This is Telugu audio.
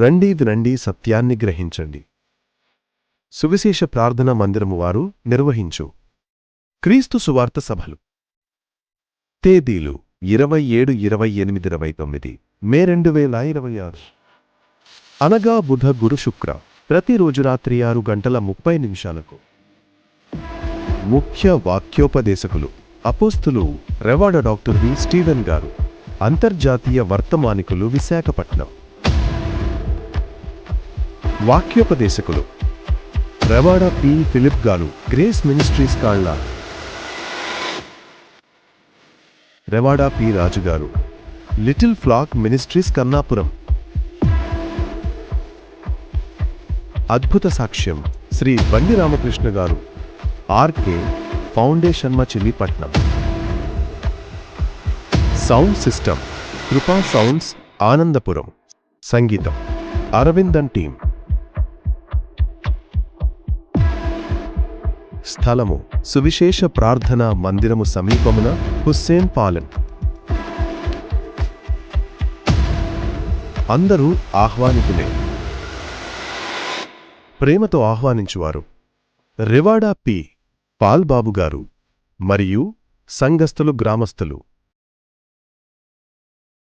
రండి సత్యాన్ని గ్రహించండి. సువిశేష ప్రార్థనా మందిరము వారు నిర్వహించు క్రీస్తు సువార్త సభలు. తేదీలు 27-28-29 మే 2026. అనగా బుధ గురు శుక్ర ప్రతిరోజు రాత్రి 6:30 ముఖ్య వాక్యోపదేశకులు అపోస్తులు రెవాడ డాక్టర్ వి. స్టీవెన్ గారు, అంతర్జాతీయ వర్తమానికులు, విశాఖపట్నం. వాక్యోపదేశకులు రెవాడ పి. ఫిలిప్ గారు, గ్రేస్ మినిస్ట్రీస్ కాళ్ళ. రెవాడ పి. రాజు గారు, లిటిల్ ఫ్లాక్ మినిస్ట్రీస్ కన్నాపురం. అద్భుత సాక్ష్యం శ్రీ బండి రామకృష్ణ గారు, RK foundation, Machilipatnam. Sound system Krupa sounds, Anandapuram. సంగీతం అరవిందన్ టీం. స్థలము సువిశేష ప్రార్థనా మందిరము సమీపమున హుస్సేన్ పాలెం. అందరూ ఆహ్వానితులే. ప్రేమతో ఆహ్వానించువారు రెవాడ పి. పాల్బాబు గారు మరియు సంఘస్థులు, గ్రామస్థులు.